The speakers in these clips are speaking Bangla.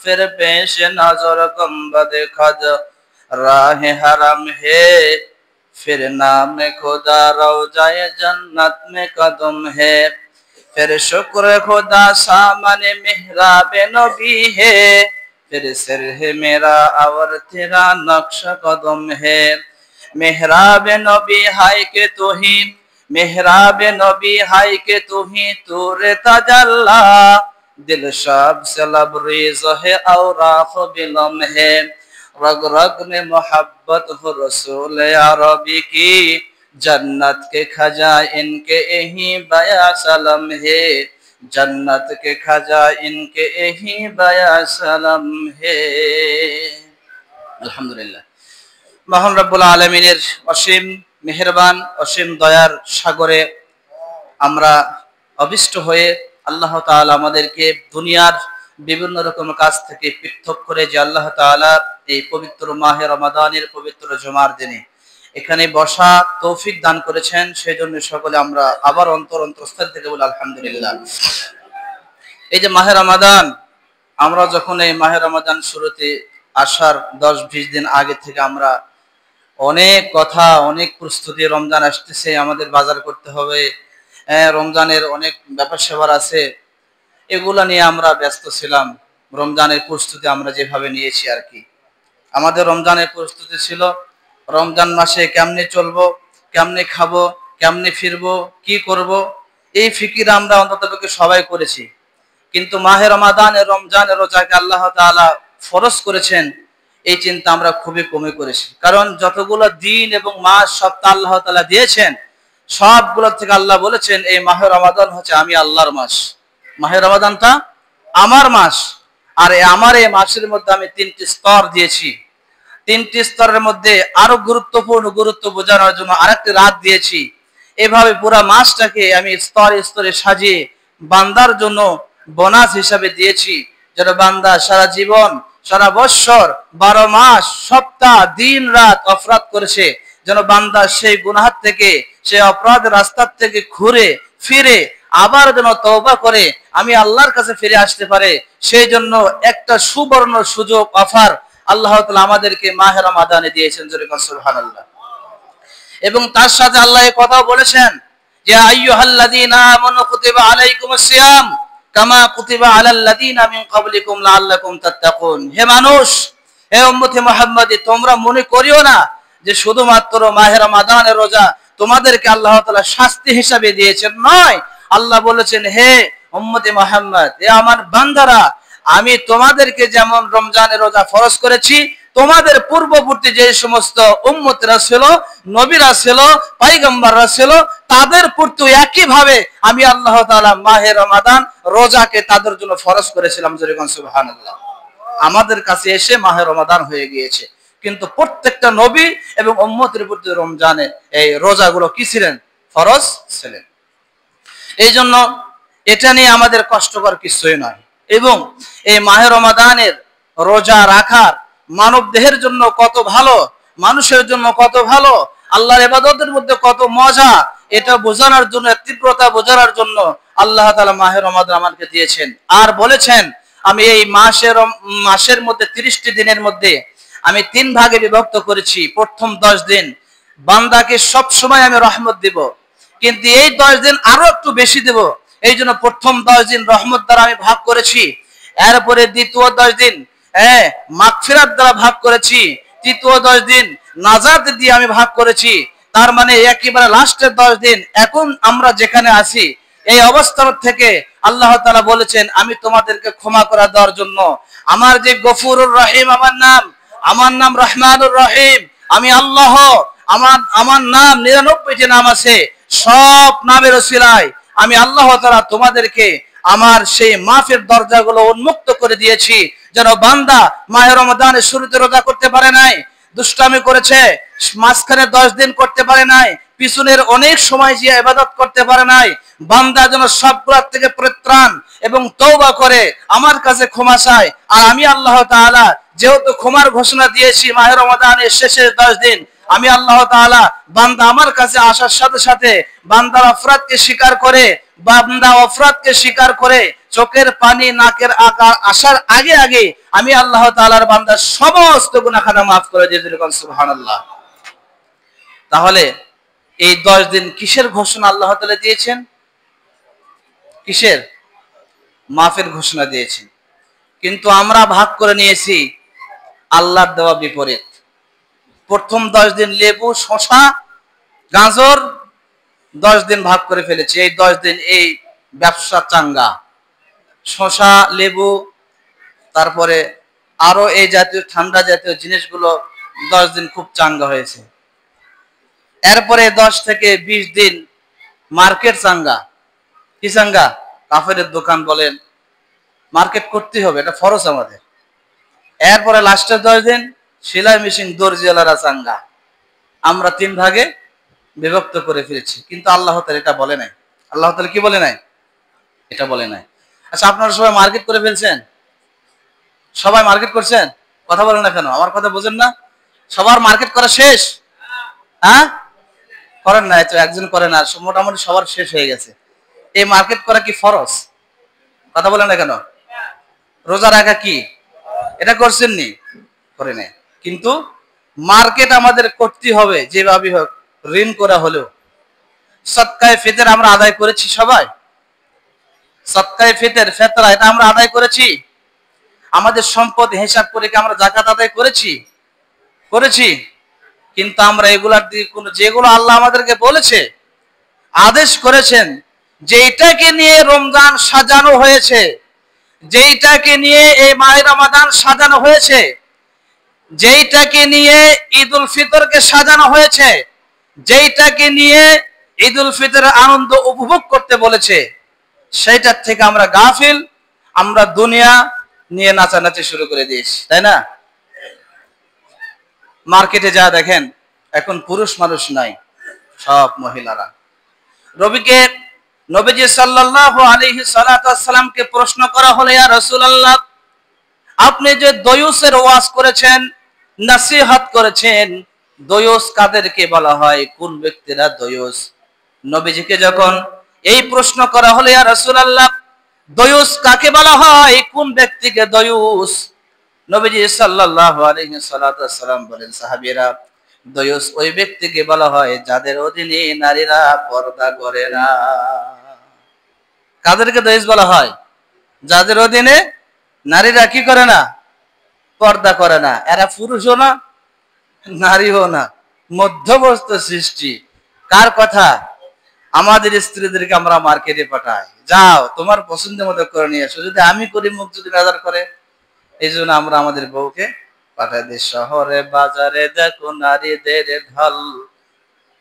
फिर पेश नजर गुंबद खद राह हरम है, फिर नाम खुदा रौजाए जन्नत में कदम है, फिर शुक्र खुदा सामने मेहराब नबी है, फिर सिर है मेरा और तेरा नक्शा कदम है। मेहराब नबी हाय के तू ही, मेहराब नबी हाय के तू ही तूरे तजल्ला, दिल शाब से लबरेज है और आँख बिलम है, रग रग में मोहब्बत हो रसूल अरबी की, जन्नत के खजा इनके यही बया सलम है, जन्नत के खजा इनके यही बया सलम है। अल्हम्दुलिल्लाह। মহান রব্বুল আলামিনের অসীম মেহেরবান অসীম দয়ার সাগরে আমরা অবিষ্ট হয়ে আল্লাহ তাআলা আমাদেরকে দুনিয়ার বিভিন্ন রকম কাজ থেকে পৃথক করে যে আল্লাহ তাআলা এই পবিত্র মাহে রমাদানের পবিত্র জুমার দিনে এখানে বসা তৌফিক দান করেছেন, সেজন্য সকলে আমরা আবার অন্তরস্থল থেকে বলি আলহামদুলিল্লাহ। এই যে মাহে রমাদান, আমরা যখন এই মাহে রমাদান শুরুতে আসার 10-20 দিন আগে থেকে আমরা অনেক কথা, অনেক প্রস্তুতি, রমজান আসতেছে, আমাদের বাজার করতে হবে, রমজানের অনেক ব্যাপার সেবার আছে, এগুলা নিয়ে আমরা ব্যস্ত ছিলাম। রমজানের প্রস্তুতি আমরা যেভাবে নিয়েছি আর কি, আমাদের রমজানের প্রস্তুতি ছিল রমজান মাসে কেমনে চলবো, কেমনে খাবো, কেমনে ফিরবো, কি করব, এই ফিকির আমরা অন্ততপক্ষে সবাই করেছি। কিন্তু মাহে রমাদানের রমজানের রোজাকে আল্লাহ তাআলা ফরজ করেছেন, এই চিন্তা আমরা খুবই কমে করেছি। কারণ যতগুলো দিন এবং মাস সপ্তাহ আল্লাহ তাআলা দিয়েছেন, সবগুলো থেকে আল্লাহ বলেছেন এই মাহে রমাদান হচ্ছে আমি আল্লাহর মাস, মাহে রমাদানটা আমার মাস। আর আমার এই মাসের মধ্যে আমি 3টি স্তর দিয়েছি, 3টি স্তরের মধ্যে আরো গুরুত্ব বোঝানোর জন্য আরেকটি রাত দিয়েছি। এভাবে পুরো মাসটাকে আমি স্তরে স্তরে সাজিয়ে বান্দার জন্য বোনাস হিসাবে দিয়েছি, যেন বান্দা সারা জীবন, সারা বৎসর, 12 মাস, সপ্তাহ, দিন রাত অপরাধ করেছে, যেন বান্দা সেই গুনাহ থেকে, সেই অপরাধের রাস্তা থেকে ঘুরে ফিরে আবার যেন তওবা করে আমি আল্লাহর কাছে ফিরে আসতে পারে। সেই জন্য একটা সুবর্ণ সুযোগ, অফার আল্লাহ তাআলা আমাদেরকে মাহে রমাদানে দিয়েছেন, জোরে বলেন সুবহানাল্লাহ। এবং তার সাথে আল্লাহ এই কথা বলেছেন যে আইয়ুহাল্লাযীনা আমানু কুতিবা আলাইকুমুস সিয়াম কামা কুতিবা আলাল্লাযীনা মিন ক্বাবলিকুম লাআল্লাকুম তাত্তাকুন। হে মানুষ, হে উম্মতে মুহাম্মাদি, তোমরা মনে করিও না যে শুধুমাত্র মাহে রমাদানের রোজা তোমাদেরকে আল্লাহ তাআলা শাস্তি হিসাবে দিয়েছেন, নয়। আল্লাহ বলেছেন হে উম্মতে মুহাম্মদ, হে আমার বান্দারা, আমি তোমাদেরকে যেমন রমজানের রোজা ফরজ করেছি, তোমাদের পূর্ববর্তী যে সমস্ত উম্মতরা ছিল, নবীরা ছিল, পয়গম্বররা ছিল, তাদের প্রতি একই ভাবে আমি আল্লাহ তাআলা মাহে রমাদান রোজাকে তাদের জন্য ফরজ করেছিলাম, জোরে বলেন সুবহানাল্লাহ। আমাদের কাছে এসে মাহে রমাদান হয়ে গিয়েছে, কিন্তু প্রত্যেকটা নবী এবং উম্মতের প্রতি রমজানে এই রোজাগুলো কি ছিলেন? ফরজ ছিলেন। এই জন্য এটা নিয়ে আমাদের কষ্টকর কিছুই নয়। এবং এই মাহে রমাদানের রোজা রাখার মানব দেহের জন্য কত ভালো, মানুষের জন্য কত ভালো, আল্লাহর ইবাদতের মধ্যে কত মজা, এটা বোঝানোর জন্য, তীব্রতা বোঝানোর জন্য আল্লাহ তাআলা মাহে রমাদান আমাকে দিয়েছেন। আর বলেছেন আমি এই মাসের মধ্যে 30টি দিনের মধ্যে আমি 3 ভাগে বিভক্ত করেছি। প্রথম 10 দিন বান্দাকে সব সময় আমি রহমত দেব, কিন্তু এই 10 দিন আরো একটু বেশি দেব। এই জন্য প্রথম 10 দিন রহমত দ্বারা আমি ভাগ করেছি, এরপরে দ্বিতীয় 10 দিন মাগফিরাত দ্বারা ভাগ করেছি, তৃতীয় 10 দিন নাজাত দিয়ে আমি ভাগ করেছি। তার মানে একেবারে লাস্টের 10 দিন এখন আমরা যেখানে আছি এই অবস্থা থেকে আল্লাহ তাআলা বলেছেন আমি তোমাদেরকে ক্ষমা করে দেওয়ার জন্য। আমার যে গফুরুর রহিম আমার নাম রহমানুর রহিম, আমি আল্লাহ, আমার নাম 99টি নাম আছে, সব নামের ওসিলায় আমি আল্লাহ তাআলা তোমাদেরকে আমার সেই মাফের দরজাগুলো উন্মুক্ত করে দিয়েছি, যেন বান্দা মাহে রমাদানের শুরুতে রোজা করতে পারে নাই, দুষ্টামি করেছে, মাঝখানে 10 দিন করতে পারে নাই, পিছনের অনেক সময় যে ইবাদত করতে পারে নাই, বান্দা যেন সবগুলো থেকে পরিত্রাণ এবং তওবা করে আমার কাছে ক্ষমা চায়। আর আমি আল্লাহ তাআলা যেহেতু ক্ষমার ঘোষণা দিয়েছি মাহে রমাদানের শেষের 10 দিন, আমি আল্লাহ তাআলা বান্দা আমার কাছে আসার সাথে সাথে বান্দার অপরাধকে স্বীকার করে বান্দা অপরাধকে স্বীকার করে চোখের পানি নাকের আসার আগে আগে আমি আল্লাহ তাআলার বান্দার সমস্ত গুনাহ খাতা মাফ করে দিয়ে দিলাম, সুবহানাল্লাহ। তাহলে এই 10 দিন কিসের ঘোষণা আল্লাহ তাআলা দিয়েছেন? কিসের? মাফের ঘোষণা দিয়েছেন। কিন্তু আমরা ভাগ করে নিয়েছি আল্লাহর দেওয়া বিপরীত। প্রথম 10 দিন লেবু, শসা, গাজর 10 দিন ভাগ করে ফেলেছি। এই 10 দিন এই ব্যবসা চাঙ্গা। শসা, লেবু, তারপরে আরো এই জাতীয় ঠান্ডা জাতীয় জিনিসগুলো 10 দিন খুব চাঙ্গা হয়েছে। এরপরে 10 থেকে 20 দিন মার্কেট চাঙ্গা। কি চাঙ্গা? কাফেরের দোকান বলেন, মার্কেট করতে হবে, এটা ফরজ আমাদের। এরপরে লাস্টের 10 দিন সেলাই মেশিন, দর্জিওয়ালারা চাঙ্গা। আমরা 3 ভাগে বিভক্ত করে ফেলেছি, কিন্তু আল্লাহ তাআলা এটা বলে নাই। আল্লাহ তাআলা কি বলে নাই? এটা বলে নাই। আচ্ছা, আপনারা সবাই মার্কেট করে ফেলছেন? সবাই মার্কেট করছেন? কথা বলেন না কেন? আমার কথা বোঝেন না? সবার মার্কেট করা শেষ? হ্যাঁ, করেন না, তো একজন করে না, মোটামুটি সবার শেষ হয়ে গেছে। এই মার্কেট করা কি ফরজ? কথা বলেন না কেন? রোজা রাখা কি এটা করছেন নি? করে নাই। কিন্তু মার্কেট আমাদের করতে হবে যেভাবে হোক, ঋণ করা হলেও। সদকায়ে ফিতর আমরা আদায় করেছি সবাই? সদকায়ে ফিতর, ফিতরা, এটা আমরা আদায় করেছি? আমাদের সম্পদ হিসাব করে কি আমরা যাকাত আদায় করেছি? করেছি। কিন্তু আমরা এগুলার দিকে যেগুলো আল্লাহ আমাদেরকে বলেছে, আদেশ করেছেন, যেটাকে নিয়ে রমজান সাজানো হয়েছে, যেইটাকে নিয়ে এই মাহে রমাদান সাজানো হয়েছে, যেইটাকে নিয়ে ঈদুল ফিতরকে সাজানো হয়েছে, যেইটাকে নিয়ে ঈদুল ফিতরের আনন্দ উপভোগ করতে বলেছে, সেইটার থেকে আমরা গাফিল। আমরা দুনিয়া নিয়ে নাচানাচি শুরু করে দিয়েছি, তাই না? মার্কেটে যা দেখেন, এখন পুরুষ মানুষ নাই, সব মহিলারা। নবীজি সাল্লাল্লাহু আলাইহি সাল্লামকে প্রশ্ন করা হলো, ইয়া রাসূলুল্লাহ, আপনি যে দয়ুসের ওয়াজ করেছেন, নসিহত করেছেন, দয়ুস কাদেরকে বলা হয়? কোন ব্যক্তিরা দয়ুস? নবীজিকে যখন এই প্রশ্ন করা হলো, ইয়া রাসূলুল্লাহ, দয়ুস কাকে বলা হয়? কোন ব্যক্তিকে দয়ুস? নবীজি সাল্লাল্লাহু আলাইহি সাল্লাম বলেন, সাহাবীরা, দয়ুস ওই ব্যক্তিকে বলা হয় যাদের অধীনে নারীরা পর্দা করে না। কাদেরকে দয়ুস বলা হয়? যাদের অধীনে নারীরা কি করে না? পর্দা করে না। এরা পুরুষও না, নারীও না, মধ্যবর্ত সৃষ্টি। কার কথা? আমাদের স্ত্রীদেরকে আমরা মার্কেটে পাঠাই, যাও তোমার পছন্দের মতো করে নিয়ে এসো। যদি আমি করি, মুখ যদি বাজার করে, এই জন্য আমরা আমাদের বউকে পাঠাই দিই। শহরে বাজারে দেখো নারীদের ঢল,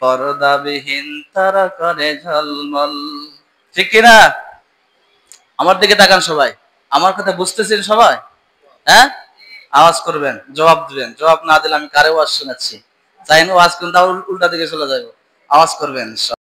পর্দাবিহীন তারা করে ঝলমল। ঠিক কিনা? আমার দিকে তাকান সবাই। আমার কথা বুঝতেছেন সবাই? হ্যাঁ, আওয়াজ করবেন, জবাব দিবেন। জবাব না দিলে আমি কারে ওয়াজ শোনাচ্ছি? চাই না ওয়াজ করুন, তাহলে উল্টা দিকে চলে যাবো। আওয়াজ করবেন।